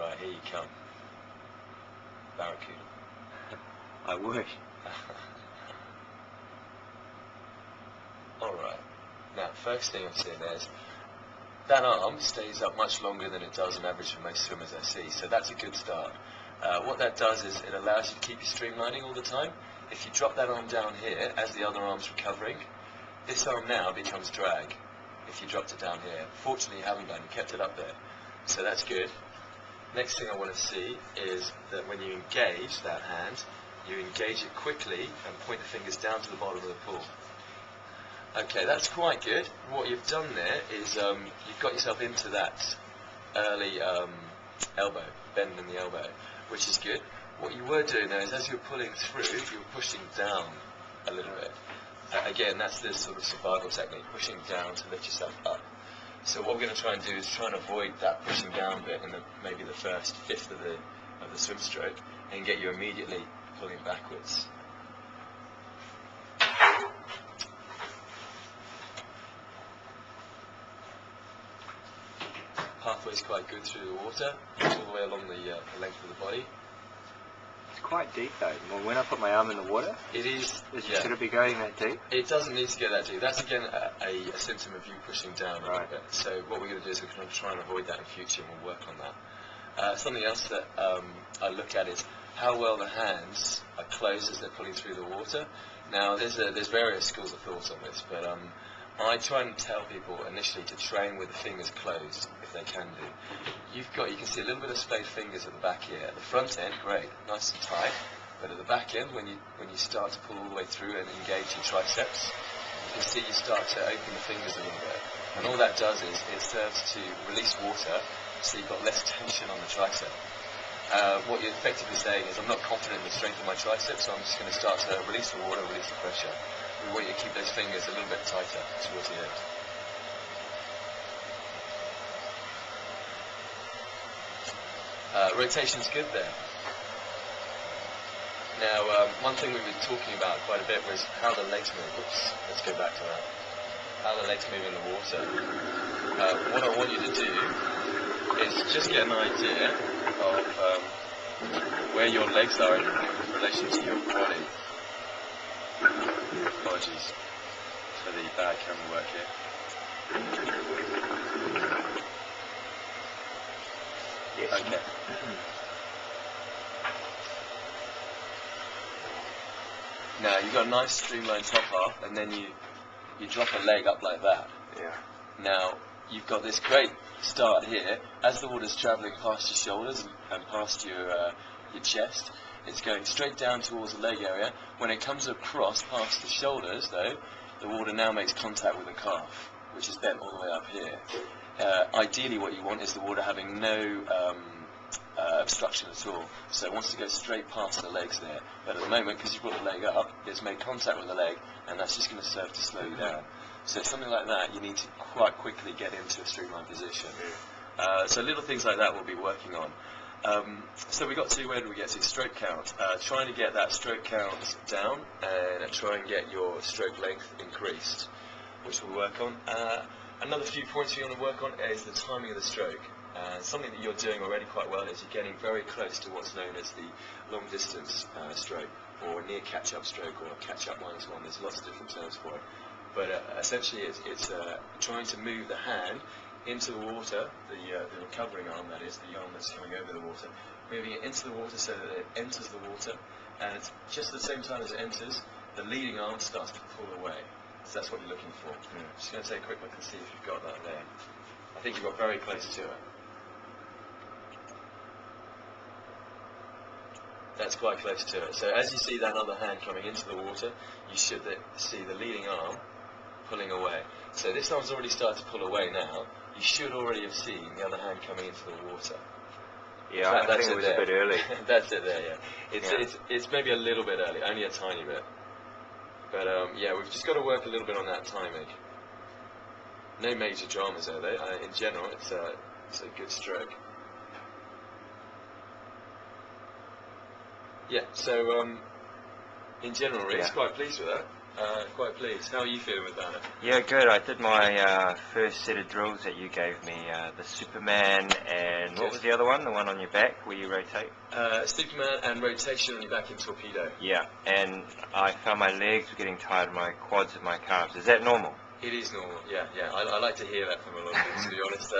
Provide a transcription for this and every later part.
Right, here you come. Barracuda. I wish. Alright. Now, first thing I'm seeing is that arm stays up much longer than it does on average for most swimmers I see, so that's a good start. What that does is it allows you to keep your streamlining all the time. If you drop that arm down here as the other arm's recovering, this arm now becomes drag if you dropped it down here. Fortunately you haven't done, you kept it up there. So that's good. Next thing I want to see is that when you engage that hand, you engage it quickly and point the fingers down to the bottom of the pool. Okay, that's quite good. What you've done there is you've got yourself into that early elbow, bend in the elbow, which is good. What you were doing there is as you were pulling through, you were pushing down a little bit. Again, that's this sort of survival technique, pushing down to lift yourself up. So what we're going to try and do is try and avoid that pushing down bit in maybe the first fifth of the swim stroke and get you immediately pulling backwards. Pathway's quite good through the water, all the way along the length of the body. It's quite deep though. Well, when I put my arm in the water, It is. should it be going that deep? It doesn't need to go that deep. That's again a symptom of you pushing down a little Right. bit. So what we're going to do is we're going to try and avoid that in future, and we'll work on that. Something else that I look at is how well the hands are closed as they're pulling through the water. Now there's various schools of thought on this, but I try and tell people initially to train with the fingers closed if they can do. You can see a little bit of splayed fingers at the back here. At the front end, great, nice and tight. But at the back end, when you start to pull all the way through and engage your triceps, you can see you start to open the fingers a little bit. And all that does is it serves to release water, so you've got less tension on the tricep. What you're effectively saying is, I'm not confident in the strength of my triceps, so I'm just going to start to release the water, release the pressure. We want you to keep those fingers a little bit tighter towards the end. Rotation's good there. Now, one thing we were talking about quite a bit was how the legs move. Oops, let's go back to that. How the legs move in the water. What I want you to do is just get an idea of where your legs are in relation to your body. Apologies for the bad camera work here. Yes. Okay. Now you've got a nice streamlined top half, and then you drop a leg up like that. Yeah. Now you've got this great start here. As the water's travelling past your shoulders and past your chest, it's going straight down towards the leg area. When it comes across past the shoulders, though, the water now makes contact with the calf, which is bent all the way up here. Ideally, what you want is the water having no obstruction at all. So it wants to go straight past the legs there. But at the moment, because you brought the leg up, it's made contact with the leg, and that's just going to serve to slow you down. So something like that, you need to quite quickly get into a streamlined position. So little things like that we'll be working on. So we got to, where did we get to? Stroke count. Trying to get that stroke count down and try and get your stroke length increased, which we'll work on. Another few points we want to work on is the timing of the stroke. Something that you're doing already quite well is you're getting very close to what's known as the long distance stroke, or near catch-up stroke, or catch-up -1. There's lots of different terms for it. But essentially it's trying to move the hand into the water, the recovering arm, that is, the arm that's coming over the water, moving it into the water so that it enters the water, and it's just at the same time as it enters, the leading arm starts to pull away. So that's what you're looking for. Just going to take a quick look and see if you've got that there. I think you got very close to it. That's quite close to it. So as you see that other hand coming into the water, you should see the leading arm pulling away. So this arm's already started to pull away now. You should already have seen the other hand coming into the water. Yeah, I think it was a bit early. That's it there, yeah. It's maybe a little bit early, only a tiny bit. But yeah, we've just got to work a little bit on that timing. No major dramas there, though. In general, it's a good stroke. Yeah, so in general, Rick's quite pleased with that. Quite pleased. How are you feeling with that? Yeah, good. I did my first set of drills that you gave me, the Superman and what was the other one? The one on your back where you rotate? Superman and rotation on your back in torpedo. Yeah, and I found my legs were getting tired, my quads and my calves. Is that normal? It is normal, yeah. I like to hear that from a lot of people, to be honest.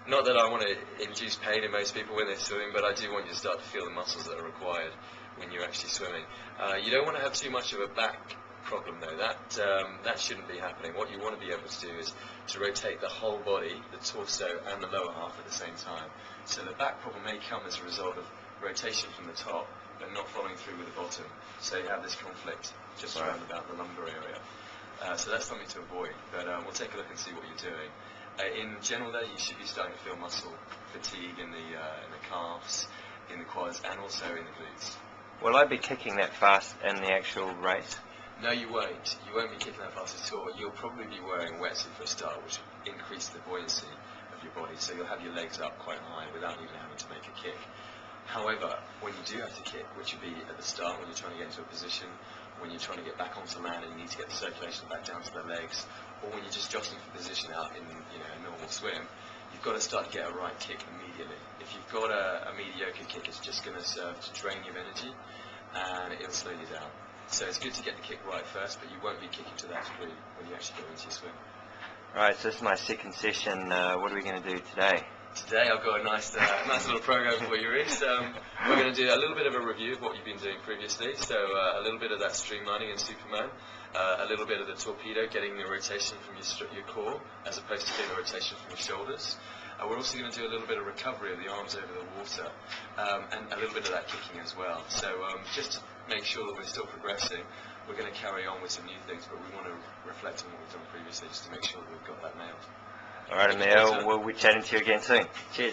Not that I want to induce pain in most people when they're swimming, but I do want you to start to feel the muscles that are required when you're actually swimming. You don't want to have too much of a back problem though. That shouldn't be happening. What you want to be able to do is to rotate the whole body, the torso and the lower half at the same time. So the back problem may come as a result of rotation from the top, but not following through with the bottom. So you have this conflict just around about the lumbar area. So that's something to avoid, but we'll take a look and see what you're doing. In general though, you should be starting to feel muscle fatigue in the calves, in the quads, and also in the glutes. Will I be kicking that fast in the actual race? No, you won't. You won't be kicking that fast at all. You'll probably be wearing a wetsuit for a start, which will increase the buoyancy of your body, so you'll have your legs up quite high without even having to make a kick. However, when you do have to kick, which would be at the start when you're trying to get into a position, when you're trying to get back onto land and you need to get the circulation back down to the legs, or when you're just jostling for position out in a normal swim, you've got to start to get a right kick immediately. If you've got a mediocre kick, it's just going to serve to drain your energy and it'll slow you down. So it's good to get the kick right first, but you won't be kicking to that degree when you actually go into your swim. Right, so this is my second session. What are we going to do today? Today I've got a nice little program for you, Reece. We're going to do a little bit of a review of what you've been doing previously. So a little bit of that streamlining in Superman, a little bit of the torpedo, getting the rotation from your core as opposed to getting the rotation from your shoulders. We're also going to do a little bit of recovery of the arms over the water, and a little bit of that kicking as well. So just to make sure that we're still progressing, we're going to carry on with some new things, but we want to reflect on what we've done previously just to make sure that we've got that nailed. All right, Emile, we'll be chatting to you again soon. Cheers.